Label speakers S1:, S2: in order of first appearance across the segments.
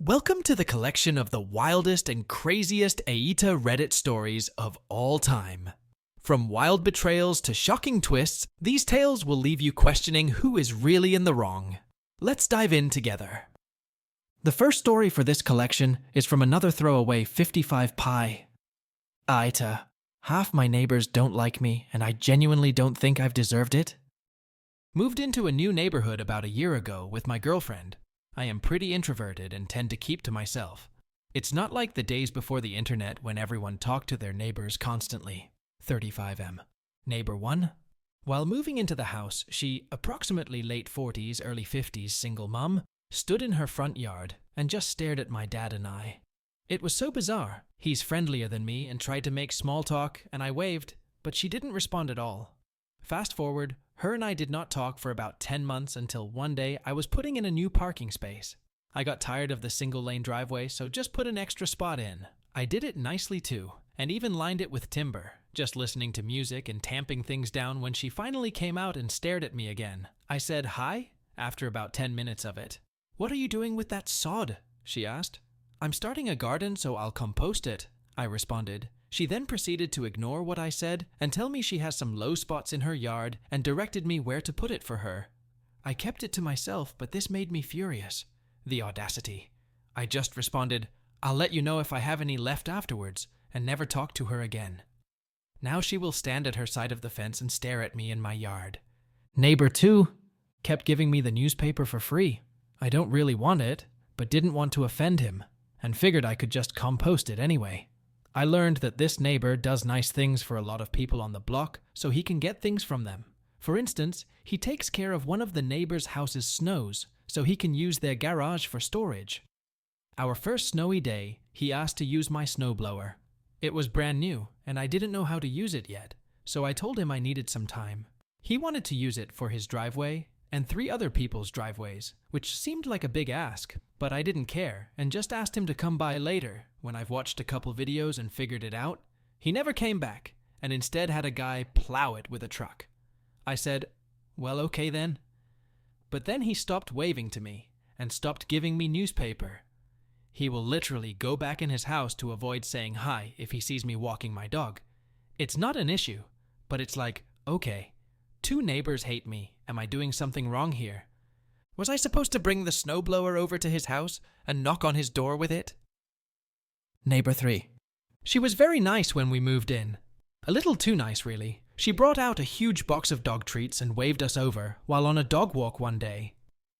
S1: Welcome to the collection of the wildest and craziest AITA Reddit stories of all time. From wild betrayals to shocking twists, these tales will leave you questioning who is really in the wrong. Let's dive in together. The first story for this collection is from another throwaway 55 pi. AITA. Half my neighbors don't like me, and I genuinely don't think I've deserved it. Moved into a new neighborhood about a year ago with my girlfriend. I am pretty introverted and tend to keep to myself. It's not like the days before the internet when everyone talked to their neighbors constantly. 35M. Neighbor 1. While moving into the house, she, approximately late 40s, early 50s single mom, stood in her front yard and just stared at my dad and I. It was so bizarre. He's friendlier than me and tried to make small talk, and I waved, but she didn't respond at all. Fast forward, her and I did not talk for about 10 months until one day I was putting in a new parking space. I got tired of the single-lane driveway, so just put an extra spot in. I did it nicely too, and even lined it with timber, just listening to music and tamping things down when she finally came out and stared at me again. I said hi, after about 10 minutes of it. "What are you doing with that sod?" she asked. "I'm starting a garden, so I'll compost it," I responded. She then proceeded to ignore what I said and tell me she has some low spots in her yard and directed me where to put it for her. I kept it to myself, but this made me furious. The audacity. I just responded, "I'll let you know if I have any left afterwards," and never talked to her again. Now she will stand at her side of the fence and stare at me in my yard. Neighbor 2 kept giving me the newspaper for free. I don't really want it, but didn't want to offend him, and figured I could just compost it anyway. I learned that this neighbor does nice things for a lot of people on the block, so he can get things from them. For instance, he takes care of one of the neighbor's house's snows, so he can use their garage for storage. Our first snowy day, he asked to use my snowblower. It was brand new, and I didn't know how to use it yet, so I told him I needed some time. He wanted to use it for his driveway and 3 other people's driveways, which seemed like a big ask, but I didn't care and just asked him to come by later when I've watched a couple videos and figured it out. He never came back and instead had a guy plow it with a truck. I said, "Well, okay then." But then he stopped waving to me and stopped giving me newspaper. He will literally go back in his house to avoid saying hi if he sees me walking my dog. It's not an issue, but it's like, okay, 2 neighbors hate me. Am I doing something wrong here? Was I supposed to bring the snowblower over to his house and knock on his door with it? Neighbor 3. She was very nice when we moved in. A little too nice, really. She brought out a huge box of dog treats and waved us over while on a dog walk one day.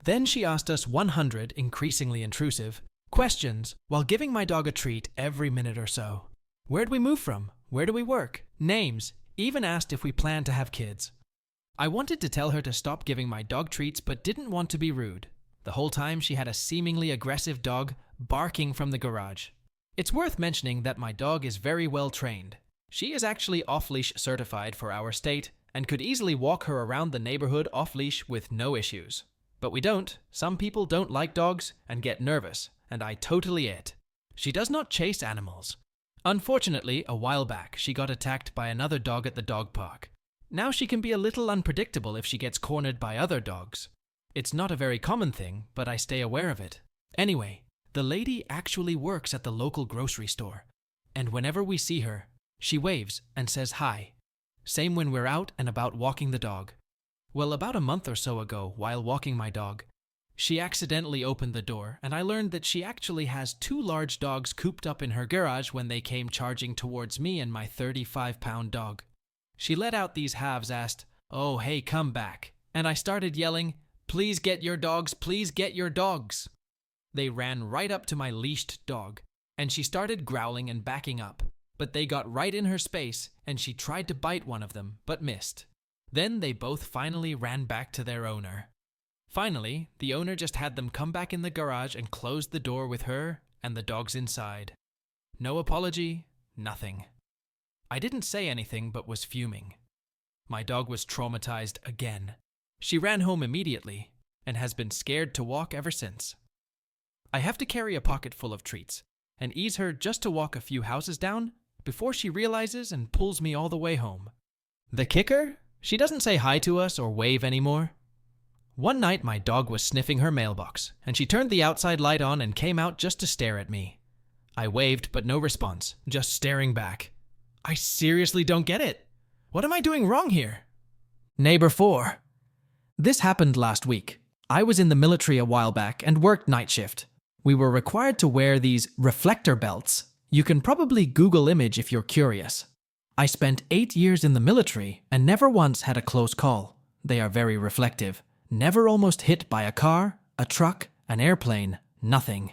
S1: Then she asked us 100, increasingly intrusive, questions while giving my dog a treat every minute or so. Where'd we move from? Where do we work? Names. Even asked if we planned to have kids. I wanted to tell her to stop giving my dog treats but didn't want to be rude. The whole time she had a seemingly aggressive dog barking from the garage. It's worth mentioning that my dog is very well trained. She is actually off-leash certified for our state and could easily walk her around the neighborhood off-leash with no issues. But we don't. Some people don't like dogs and get nervous, and I totally it. She does not chase animals. Unfortunately, a while back, she got attacked by another dog at the dog park. Now she can be a little unpredictable if she gets cornered by other dogs. It's not a very common thing, but I stay aware of it. Anyway, the lady actually works at the local grocery store, and whenever we see her, she waves and says hi. Same when we're out and about walking the dog. Well, about a month or so ago, while walking my dog, she accidentally opened the door, and I learned that she actually has 2 large dogs cooped up in her garage when they came charging towards me and my 35-pound dog. She let out these halves-assed, "Oh, hey, come back." And I started yelling, "Please get your dogs, please get your dogs." They ran right up to my leashed dog, and she started growling and backing up. But they got right in her space, and she tried to bite one of them, but missed. Then they both finally ran back to their owner. Finally, the owner just had them come back in the garage and closed the door with her and the dogs inside. No apology, nothing. I didn't say anything but was fuming. My dog was traumatized again. She ran home immediately and has been scared to walk ever since. I have to carry a pocket full of treats and ease her just to walk a few houses down before she realizes and pulls me all the way home. The kicker? She doesn't say hi to us or wave anymore. One night my dog was sniffing her mailbox, and she turned the outside light on and came out just to stare at me. I waved, but no response, just staring back. I seriously don't get it. What am I doing wrong here? Neighbor 4. This happened last week. I was in the military a while back and worked night shift. We were required to wear these reflector belts. You can probably Google image if you're curious. I spent 8 years in the military and never once had a close call. They are very reflective. Never almost hit by a car, a truck, an airplane, nothing.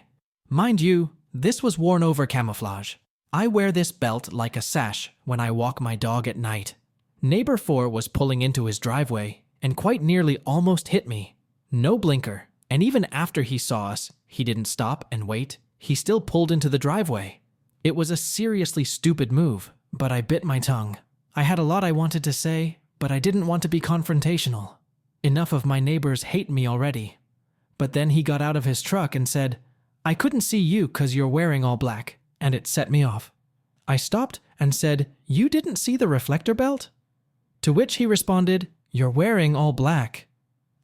S1: Mind you, this was worn over camouflage. I wear this belt like a sash when I walk my dog at night. Neighbor 4 was pulling into his driveway and quite nearly almost hit me. No blinker, and even after he saw us, he didn't stop and wait. He still pulled into the driveway. It was a seriously stupid move, but I bit my tongue. I had a lot I wanted to say, but I didn't want to be confrontational. Enough of my neighbors hate me already. But then he got out of his truck and said, "I couldn't see you 'cause you're wearing all black," and it set me off. I stopped and said, "You didn't see the reflector belt?" To which he responded, "You're wearing all black."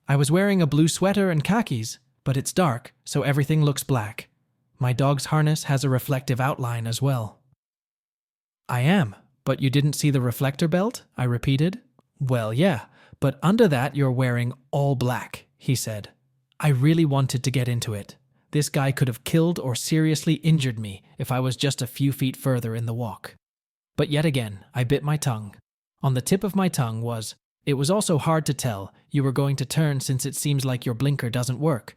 S1: I was wearing a blue sweater and khakis, but it's dark, so everything looks black. My dog's harness has a reflective outline as well. I am, but you didn't see the reflector belt? I repeated. Well, yeah, but under that you're wearing all black, he said. I really wanted to get into it. This guy could have killed or seriously injured me if I was just a few feet further in the walk. But yet again, I bit my tongue. On the tip of my tongue was, "It was also hard to tell you were going to turn since it seems like your blinker doesn't work."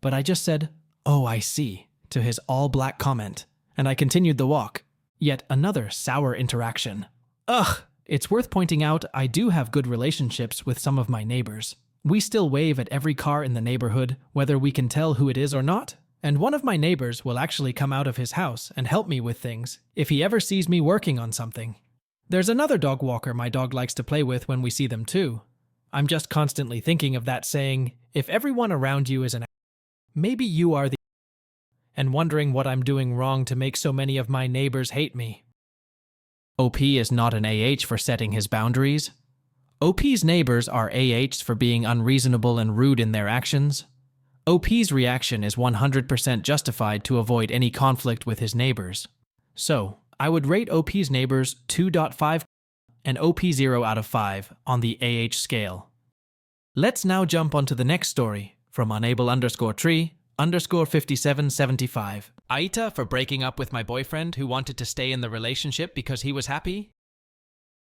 S1: But I just said, "Oh, I see," to his all-black comment, and I continued the walk. Yet another sour interaction. Ugh! It's worth pointing out I do have good relationships with some of my neighbors. We still wave at every car in the neighborhood, whether we can tell who it is or not. And one of my neighbors will actually come out of his house and help me with things if he ever sees me working on something. There's another dog walker my dog likes to play with when we see them too. I'm just constantly thinking of that saying, if everyone around you is an maybe you are the and wondering what I'm doing wrong to make so many of my neighbors hate me. OP is not an AH for setting his boundaries. OP's neighbors are AHs for being unreasonable and rude in their actions. OP's reaction is 100% justified to avoid any conflict with his neighbors. So, I would rate OP's neighbors 2.5 and OP 0 out of 5 on the AH scale. Let's now jump onto the next story from unable_tree_5775. AITA for breaking up with my boyfriend who wanted to stay in the relationship because he was happy.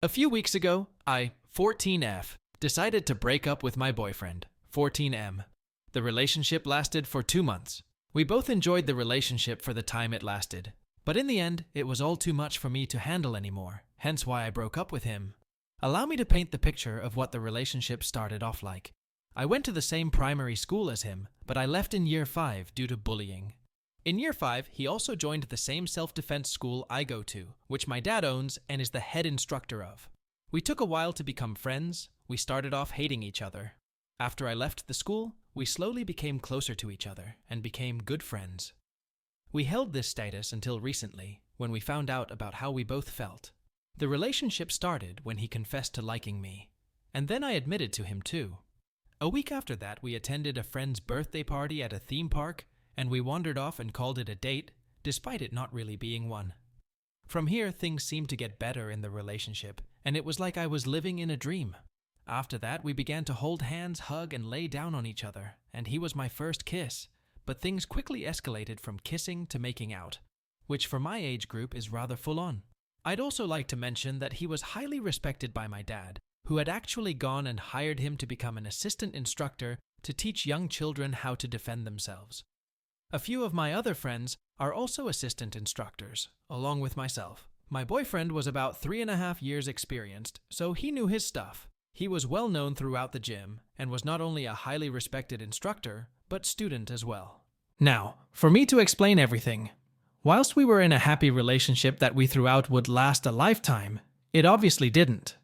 S1: A few weeks ago, I, 14F, decided to break up with my boyfriend, 14M. The relationship lasted for 2 months. We both enjoyed the relationship for the time it lasted. But in the end, it was all too much for me to handle anymore, hence why I broke up with him. Allow me to paint the picture of what the relationship started off like. I went to the same primary school as him, but I left in year 5 due to bullying. In year 5, he also joined the same self-defense school I go to, which my dad owns and is the head instructor of. We took a while to become friends. We started off hating each other. After I left the school, we slowly became closer to each other and became good friends. We held this status until recently, when we found out about how we both felt. The relationship started when he confessed to liking me, and then I admitted to him too. A week after that, we attended a friend's birthday party at a theme park, and we wandered off and called it a date, despite it not really being one. From here, things seemed to get better in the relationship, and it was like I was living in a dream. After that, we began to hold hands, hug, and lay down on each other, and he was my first kiss. But things quickly escalated from kissing to making out, which for my age group is rather full on. I'd also like to mention that he was highly respected by my dad, who had actually gone and hired him to become an assistant instructor to teach young children how to defend themselves. A few of my other friends are also assistant instructors, along with myself. My boyfriend was about 3.5 years experienced, so he knew his stuff. He was well known throughout the gym and was not only a highly respected instructor, but student as well. Now, for me to explain everything. Whilst we were in a happy relationship that we throughout would last a lifetime, it obviously didn't.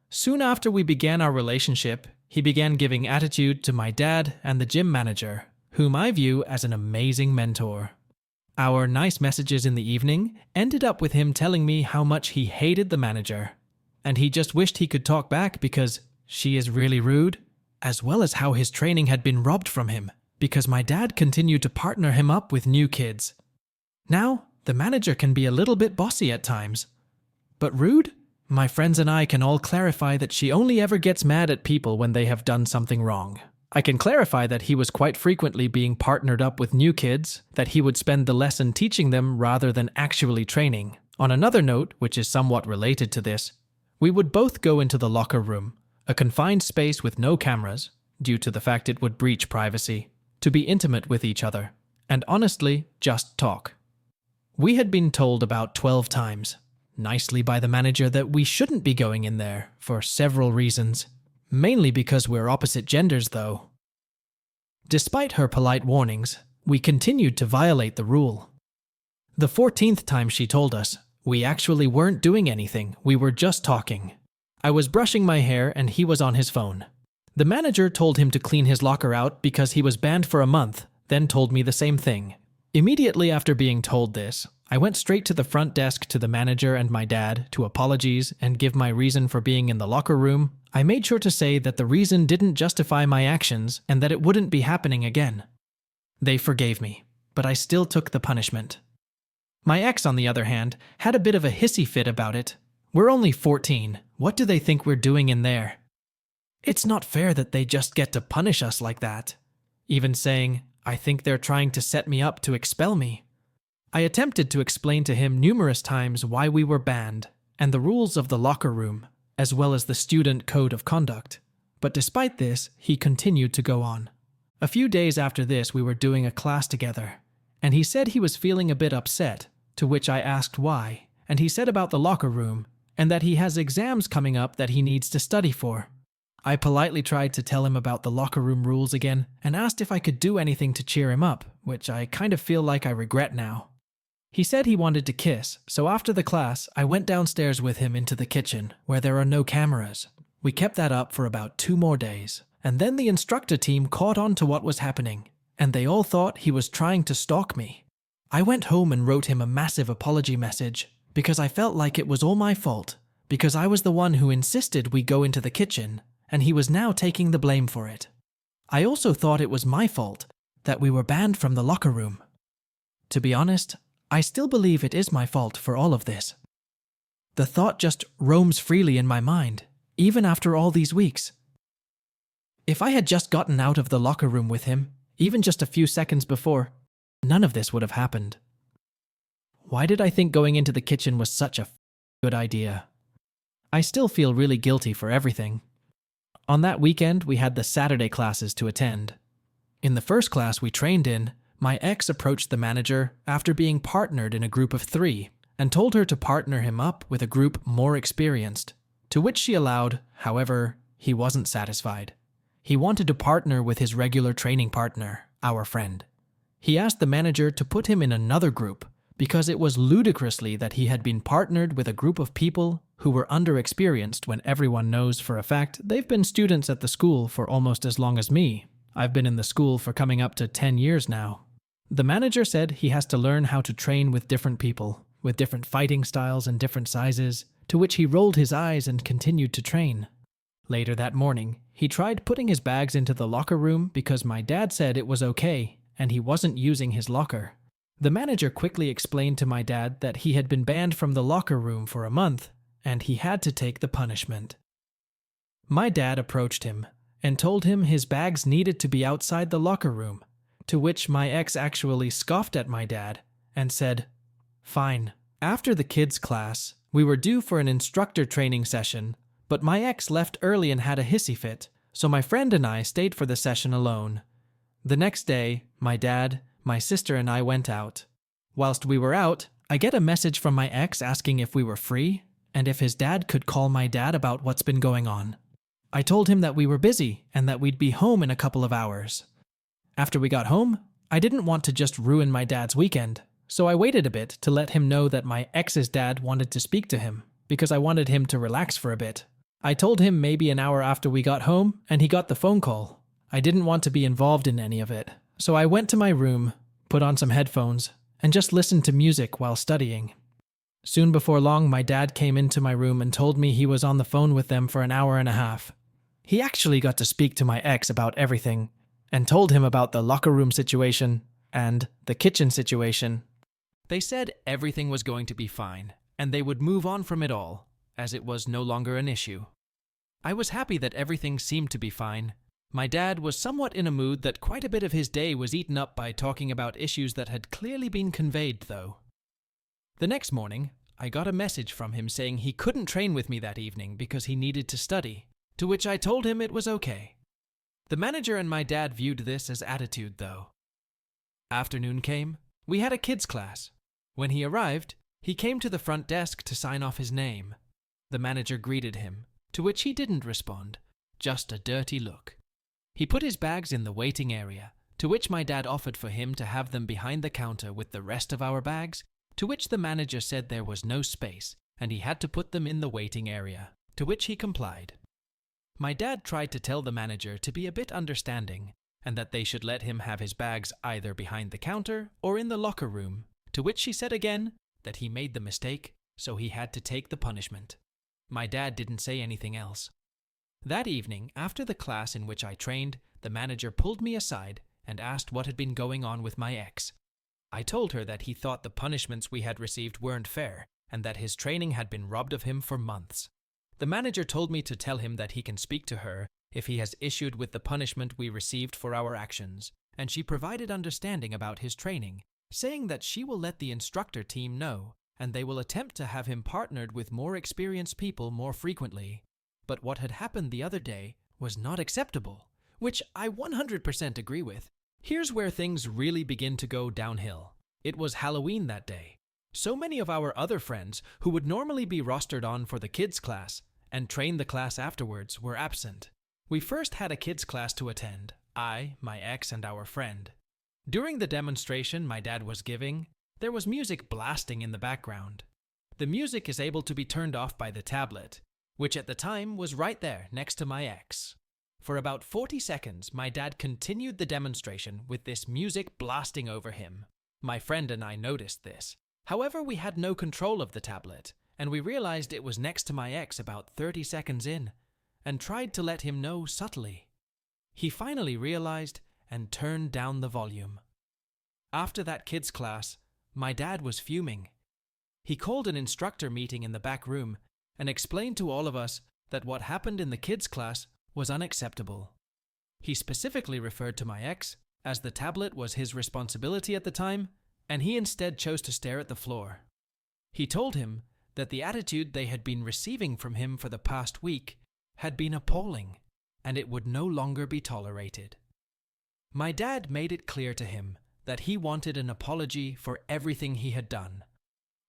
S1: Soon after we began our relationship, he began giving attitude to my dad and the gym manager, whom I view as an amazing mentor. Our nice messages in the evening ended up with him telling me how much he hated the manager, and he just wished he could talk back because she is really rude. as well as how his training had been robbed from him because my dad continued to partner him up with new kids. Now, the manager can be a little bit bossy at times. But rude? My friends and I can all clarify that she only ever gets mad at people when they have done something wrong. I can clarify that he was quite frequently being partnered up with new kids, that he would spend the lesson teaching them rather than actually training. On another note, which is somewhat related to this, we would both go into the locker room, a confined space with no cameras, due to the fact it would breach privacy, to be intimate with each other, and honestly, just talk. We had been told about 12 times, nicely by the manager, that we shouldn't be going in there for several reasons. Mainly because we're opposite genders, though. Despite her polite warnings, we continued to violate the rule. The 14th time she told us, we actually weren't doing anything, we were just talking. I was brushing my hair and he was on his phone. The manager told him to clean his locker out because he was banned for a month, then told me the same thing. Immediately after being told this, I went straight to the front desk to the manager and my dad to apologize and give my reason for being in the locker room. I made sure to say that the reason didn't justify my actions and that it wouldn't be happening again. They forgave me, but I still took the punishment. My ex, on the other hand, had a bit of a hissy fit about it. We're only 14. What do they think we're doing in there? It's not fair that they just get to punish us like that. Even saying, I think they're trying to set me up to expel me. I attempted to explain to him numerous times why we were banned and the rules of the locker room, as well as the student code of conduct. But despite this, he continued to go on. A few days after this, we were doing a class together, and he said he was feeling a bit upset, to which I asked why, and he said about the locker room, and that he has exams coming up that he needs to study for. I politely tried to tell him about the locker room rules again, and asked if I could do anything to cheer him up, which I kind of feel like I regret now. He said he wanted to kiss, so after the class, I went downstairs with him into the kitchen, where there are no cameras. We kept that up for about 2 more days, and then the instructor team caught on to what was happening, and they all thought he was trying to stalk me. I went home and wrote him a massive apology message, because I felt like it was all my fault, because I was the one who insisted we go into the kitchen, and he was now taking the blame for it. I also thought it was my fault that we were banned from the locker room. To be honest, I still believe it is my fault for all of this. The thought just roams freely in my mind, even after all these weeks. If I had just gotten out of the locker room with him, even just a few seconds before, none of this would have happened. Why did I think going into the kitchen was such a good idea? I still feel really guilty for everything. On that weekend, we had the Saturday classes to attend. In the first class we trained in, my ex approached the manager after being partnered in a group of 3 and told her to partner him up with a group more experienced, to which she allowed. However, he wasn't satisfied. He wanted to partner with his regular training partner, our friend. He asked the manager to put him in another group because it was ludicrously that he had been partnered with a group of people who were underexperienced when everyone knows for a fact they've been students at the school for almost as long as me. I've been in the school for coming up to 10 years now. The manager said he has to learn how to train with different people, with different fighting styles and different sizes, to which he rolled his eyes and continued to train. Later that morning, he tried putting his bags into the locker room because my dad said it was okay and he wasn't using his locker. The manager quickly explained to my dad that he had been banned from the locker room for a month and he had to take the punishment. My dad approached him and told him his bags needed to be outside the locker room, to which my ex actually scoffed at my dad and said, "Fine." After the kids' class, we were due for an instructor training session, but my ex left early and had a hissy fit, so my friend and I stayed for the session alone. The next day, my dad, my sister and I went out. Whilst we were out, I get a message from my ex asking if we were free and if his dad could call my dad about what's been going on. I told him that we were busy and that we'd be home in a couple of hours. After we got home, I didn't want to just ruin my dad's weekend, so I waited a bit to let him know that my ex's dad wanted to speak to him, because I wanted him to relax for a bit. I told him maybe an hour after we got home, and he got the phone call. I didn't want to be involved in any of it, so I went to my room, put on some headphones, and just listened to music while studying. Soon before long, my dad came into my room and told me he was on the phone with them for an hour and a half. He actually got to speak to my ex about everything and told him about the locker room situation and the kitchen situation. They said everything was going to be fine and they would move on from it all, as it was no longer an issue. I was happy that everything seemed to be fine. My dad was somewhat in a mood that quite a bit of his day was eaten up by talking about issues that had clearly been conveyed, though. The next morning, I got a message from him saying he couldn't train with me that evening because he needed to study, to which I told him it was okay. The manager and my dad viewed this as attitude, though. Afternoon came. We had a kids' class. When he arrived, he came to the front desk to sign off his name. The manager greeted him, to which he didn't respond, just a dirty look. He put his bags in the waiting area, to which my dad offered for him to have them behind the counter with the rest of our bags, to which the manager said there was no space and he had to put them in the waiting area, to which he complied. My dad tried to tell the manager to be a bit understanding and that they should let him have his bags either behind the counter or in the locker room, to which she said again that he made the mistake, so he had to take the punishment. My dad didn't say anything else. That evening, after the class in which I trained, the manager pulled me aside and asked what had been going on with my ex. I told her that he thought the punishments we had received weren't fair and that his training had been robbed of him for months. The manager told me to tell him that he can speak to her if he has issued with the punishment we received for our actions, and she provided understanding about his training, saying that she will let the instructor team know and they will attempt to have him partnered with more experienced people more frequently. But what had happened the other day was not acceptable, which I 100% agree with. Here's where things really begin to go downhill. It was Halloween that day. So many of our other friends who would normally be rostered on for the kids' class and train the class afterwards were absent. We first had a kids' class to attend, I, my ex, and our friend. During the demonstration my dad was giving, there was music blasting in the background. The music is able to be turned off by the tablet, which at the time was right there next to my ex. For about 40 seconds, my dad continued the demonstration with this music blasting over him. My friend and I noticed this. However, we had no control of the tablet, and we realized it was next to my ex about 30 seconds in, and tried to let him know subtly. He finally realized and turned down the volume. After that kids' class, my dad was fuming. He called an instructor meeting in the back room and explained to all of us that what happened in the kids' class was unacceptable. He specifically referred to my ex, as the tablet was his responsibility at the time, and he instead chose to stare at the floor. He told him that the attitude they had been receiving from him for the past week had been appalling, and it would no longer be tolerated. My dad made it clear to him that he wanted an apology for everything he had done.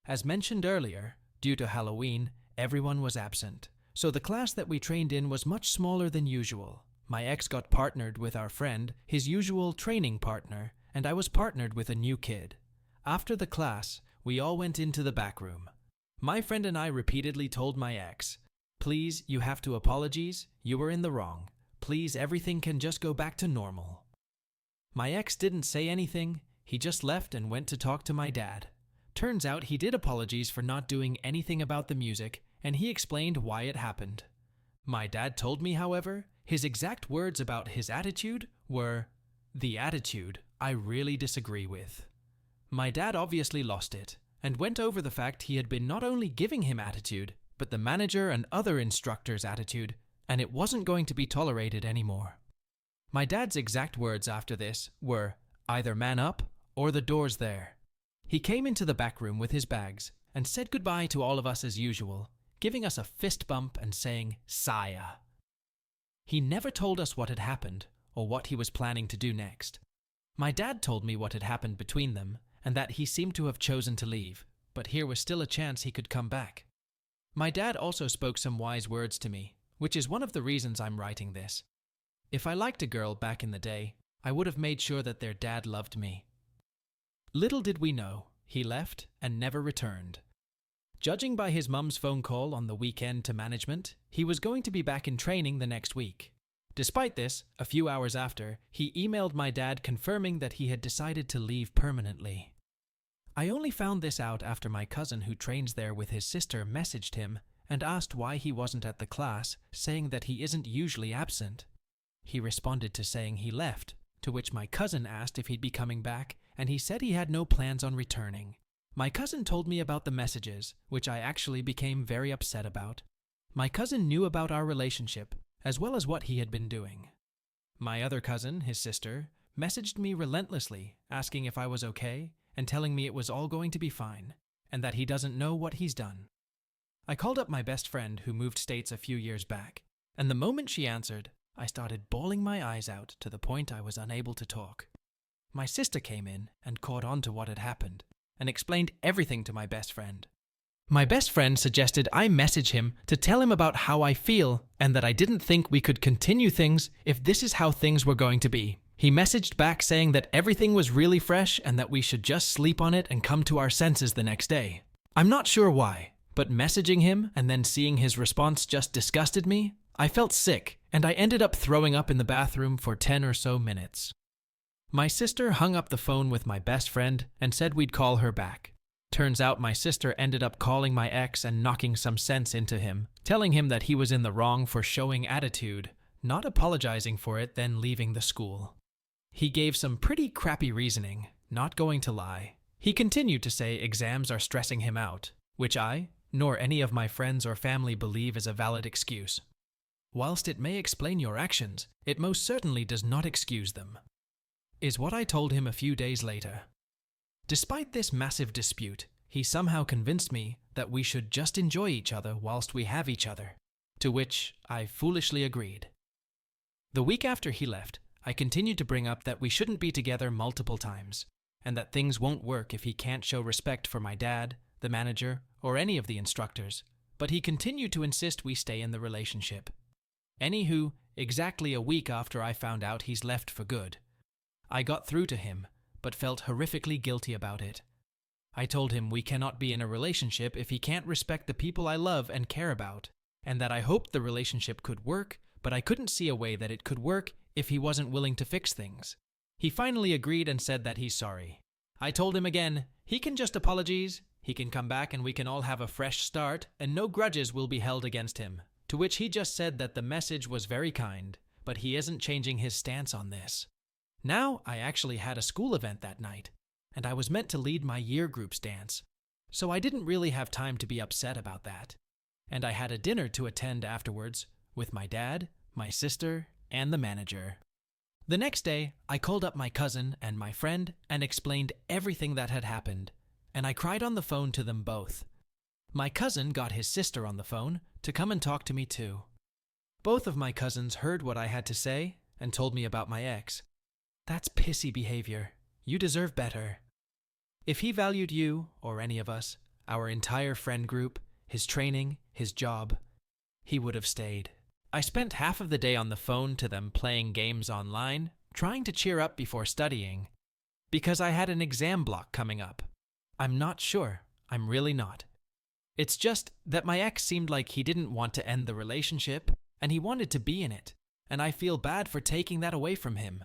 S1: As mentioned earlier, due to Halloween, everyone was absent, so the class that we trained in was much smaller than usual. My ex got partnered with our friend, his usual training partner, and I was partnered with a new kid. After the class, we all went into the back room. My friend and I repeatedly told my ex, "Please, you have to apologize, you were in the wrong. Please, everything can just go back to normal." My ex didn't say anything, he just left and went to talk to my dad. Turns out he did apologize for not doing anything about the music, and he explained why it happened. My dad told me, however, his exact words about his attitude were, "The attitude I really disagree with." My dad obviously lost it, and went over the fact he had been not only giving him attitude, but the manager and other instructors' attitude, and it wasn't going to be tolerated anymore. My dad's exact words after this were, "Either man up, or the door's there." He came into the back room with his bags, and said goodbye to all of us as usual, giving us a fist bump and saying, "Sire." He never told us what had happened, or what he was planning to do next. My dad told me what had happened between them, and that he seemed to have chosen to leave, but here was still a chance he could come back. My dad also spoke some wise words to me, which is one of the reasons I'm writing this. If I liked a girl back in the day, I would have made sure that their dad loved me. Little did we know, he left and never returned. Judging by his mum's phone call on the weekend to management, he was going to be back in training the next week. Despite this, a few hours after, he emailed my dad confirming that he had decided to leave permanently. I only found this out after my cousin who trains there with his sister messaged him and asked why he wasn't at the class, saying that he isn't usually absent. He responded to saying he left, to which my cousin asked if he'd be coming back, and he said he had no plans on returning. My cousin told me about the messages, which I actually became very upset about. My cousin knew about our relationship, as well as what he had been doing. My other cousin, his sister, messaged me relentlessly, asking if I was okay, and telling me it was all going to be fine, and that he doesn't know what he's done. I called up my best friend who moved states a few years back, and the moment she answered, I started bawling my eyes out to the point I was unable to talk. My sister came in and caught on to what had happened, and explained everything to my best friend. My best friend suggested I message him to tell him about how I feel and that I didn't think we could continue things if this is how things were going to be. He messaged back saying that everything was really fresh and that we should just sleep on it and come to our senses the next day. I'm not sure why, but messaging him and then seeing his response just disgusted me. I felt sick, and I ended up throwing up in the bathroom for 10 or so minutes. My sister hung up the phone with my best friend and said we'd call her back. Turns out my sister ended up calling my ex and knocking some sense into him, telling him that he was in the wrong for showing attitude, not apologizing for it, then leaving the school. He gave some pretty crappy reasoning, not going to lie. He continued to say exams are stressing him out, which I, nor any of my friends or family believe is a valid excuse. Whilst it may explain your actions, it most certainly does not excuse them, is what I told him a few days later. Despite this massive dispute, he somehow convinced me that we should just enjoy each other whilst we have each other, to which I foolishly agreed. The week after he left, I continued to bring up that we shouldn't be together multiple times, and that things won't work if he can't show respect for my dad, the manager, or any of the instructors, but he continued to insist we stay in the relationship. Anywho, exactly a week after I found out he's left for good, I got through to him, but felt horrifically guilty about it. I told him we cannot be in a relationship if he can't respect the people I love and care about, and that I hoped the relationship could work, but I couldn't see a way that it could work if he wasn't willing to fix things. He finally agreed and said that he's sorry. I told him again, he can just apologize, he can come back and we can all have a fresh start, and no grudges will be held against him. To which he just said that the message was very kind, but he isn't changing his stance on this. Now, I actually had a school event that night, and I was meant to lead my year group's dance, so I didn't really have time to be upset about that. And I had a dinner to attend afterwards with my dad, my sister, and the manager. The next day, I called up my cousin and my friend and explained everything that had happened, and I cried on the phone to them both. My cousin got his sister on the phone to come and talk to me too. Both of my cousins heard what I had to say and told me about my ex. That's pissy behavior. You deserve better. If he valued you, or any of us, our entire friend group, his training, his job, he would have stayed. I spent half of the day on the phone to them playing games online, trying to cheer up before studying, because I had an exam block coming up. I'm not sure. I'm really not. It's just that my ex seemed like he didn't want to end the relationship, and he wanted to be in it, and I feel bad for taking that away from him.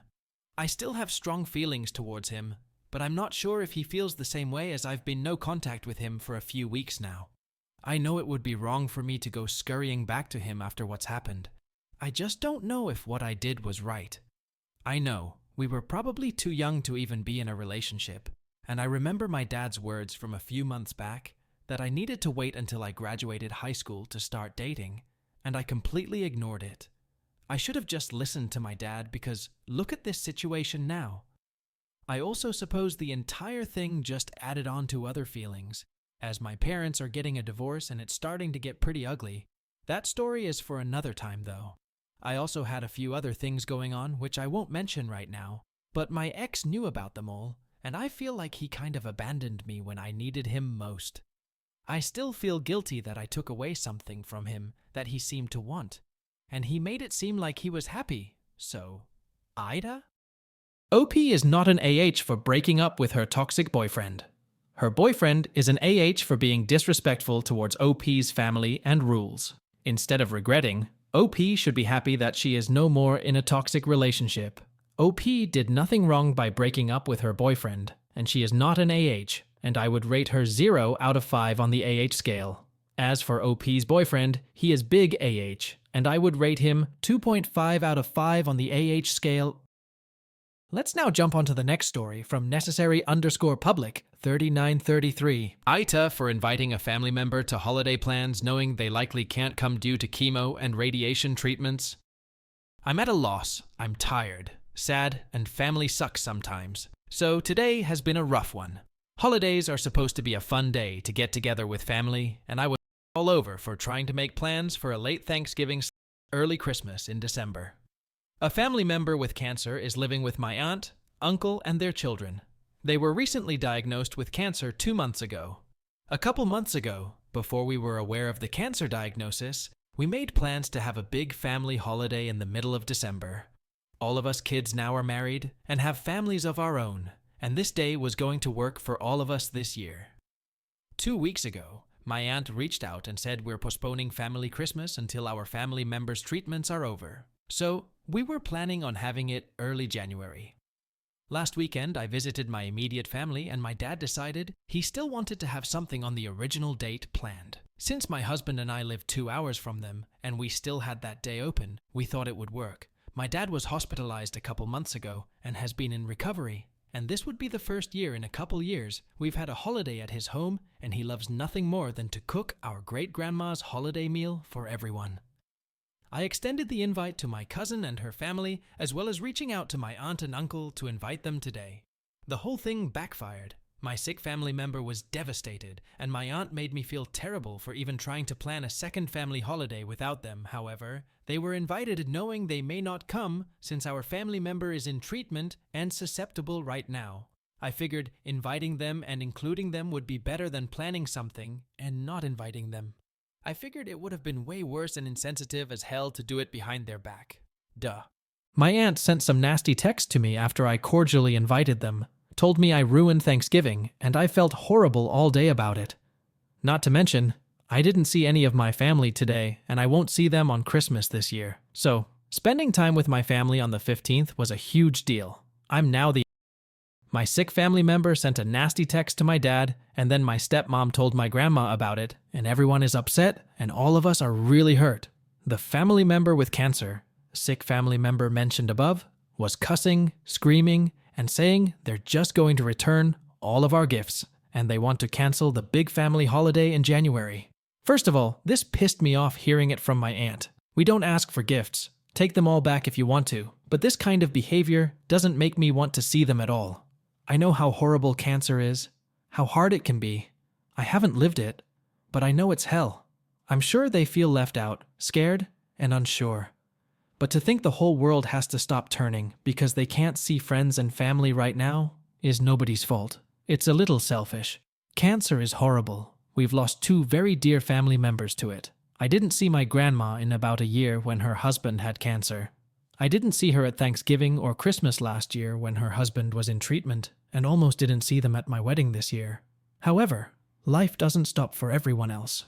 S1: I still have strong feelings towards him, but I'm not sure if he feels the same way, as I've been no contact with him for a few weeks now. I know it would be wrong for me to go scurrying back to him after what's happened. I just don't know if what I did was right. I know, we were probably too young to even be in a relationship, and I remember my dad's words from a few months back that I needed to wait until I graduated high school to start dating, and I completely ignored it. I should have just listened to my dad, because look at this situation now. I also suppose the entire thing just added on to other feelings, as my parents are getting a divorce and it's starting to get pretty ugly. That story is for another time though. I also had a few other things going on which I won't mention right now, but my ex knew about them all, and I feel like he kind of abandoned me when I needed him most. I still feel guilty that I took away something from him that he seemed to want, and he made it seem like he was happy, so AITA? OP is not an AH for breaking up with her toxic boyfriend. Her boyfriend is an AH for being disrespectful towards OP's family and rules. Instead of regretting, OP should be happy that she is no more in a toxic relationship. OP did nothing wrong by breaking up with her boyfriend, and she is not an AH, and I would rate her 0 out of 5 on the AH scale. As for OP's boyfriend, he is big AH, and I would rate him 2.5 out of 5 on the AH scale. Let's now jump onto the next story from necessary_public 3933. AITA for inviting a family member to holiday plans knowing they likely can't come due to chemo and radiation treatments. I'm at a loss. I'm tired, sad, and family sucks sometimes. So today has been a rough one. Holidays are supposed to be a fun day to get together with family, and I was all over for trying to make plans for a late Thanksgiving, early Christmas in December. A family member with cancer is living with my aunt, uncle, and their children. They were recently diagnosed with cancer 2 months ago. A couple months ago, before we were aware of the cancer diagnosis, we made plans to have a big family holiday in the middle of December. All of us kids now are married and have families of our own, and this day was going to work for all of us this year. 2 weeks ago, my aunt reached out and said we're postponing family Christmas until our family members' treatments are over. So, we were planning on having it early January. Last weekend, I visited my immediate family and my dad decided he still wanted to have something on the original date planned. Since my husband and I live 2 hours from them and we still had that day open, we thought it would work. My dad was hospitalized a couple months ago and has been in recovery, and this would be the first year in a couple years we've had a holiday at his home, and he loves nothing more than to cook our great-grandma's holiday meal for everyone. I extended the invite to my cousin and her family, as well as reaching out to my aunt and uncle to invite them today. The whole thing backfired. My sick family member was devastated, and my aunt made me feel terrible for even trying to plan a second family holiday without them. However, they were invited knowing they may not come since our family member is in treatment and susceptible right now. I figured inviting them and including them would be better than planning something and not inviting them. I figured it would have been way worse and insensitive as hell to do it behind their back. Duh. My aunt sent some nasty text to me after I cordially invited them, told me I ruined Thanksgiving, and I felt horrible all day about it. Not to mention, I didn't see any of my family today, and I won't see them on Christmas this year. So, spending time with my family on the 15th was a huge deal. I'm now the... My sick family member sent a nasty text to my dad, and then my stepmom told my grandma about it, and everyone is upset, and all of us are really hurt. The family member with cancer, sick family member mentioned above, was cussing, screaming, and saying they're just going to return all of our gifts, and they want to cancel the big family holiday in January. First of all, this pissed me off hearing it from my aunt. We don't ask for gifts. Take them all back if you want to, but this kind of behavior doesn't make me want to see them at all. I know how horrible cancer is, how hard it can be. I haven't lived it, but I know it's hell. I'm sure they feel left out, scared, and unsure. But to think the whole world has to stop turning because they can't see friends and family right now is nobody's fault. It's a little selfish. Cancer is horrible. We've lost 2 very dear family members to it. I didn't see my grandma in about a year when her husband had cancer. I didn't see her at Thanksgiving or Christmas last year when her husband was in treatment, and almost didn't see them at my wedding this year. However, life doesn't stop for everyone else.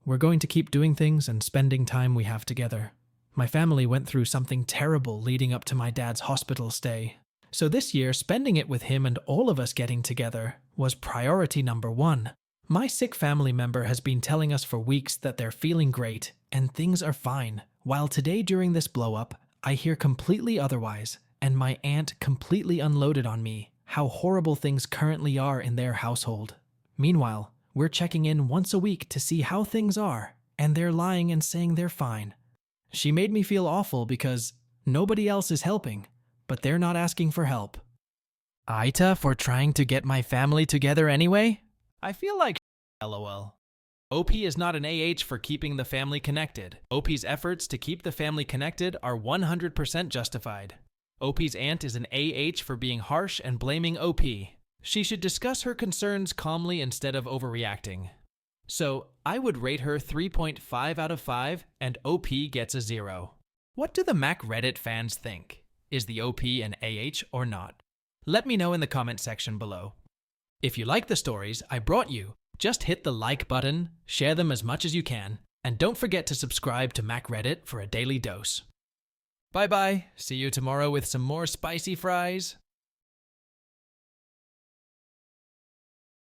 S1: We're going to keep doing things and spending time we have together. My family went through something terrible leading up to my dad's hospital stay. So this year, spending it with him and all of us getting together was priority number 1. My sick family member has been telling us for weeks that they're feeling great and things are fine, while today during this blow-up, I hear completely otherwise, and my aunt completely unloaded on me how horrible things currently are in their household. Meanwhile, we're checking in once a week to see how things are, and they're lying and saying they're fine. She made me feel awful because nobody else is helping, but they're not asking for help. AITA for trying to get my family together anyway? I feel like LOL. OP is not an AH for keeping the family connected. OP's efforts to keep the family connected are 100% justified. OP's aunt is an AH for being harsh and blaming OP. She should discuss her concerns calmly instead of overreacting. So, I would rate her 3.5 out of 5 and OP gets a 0. What do the Mac Reddit fans think? Is the OP an AH or not? Let me know in the comment section below. If you like the stories I brought you, just hit the like button, share them as much as you can, and don't forget to subscribe to Mac Reddit for a daily dose. Bye bye, see you tomorrow with some more spicy fries.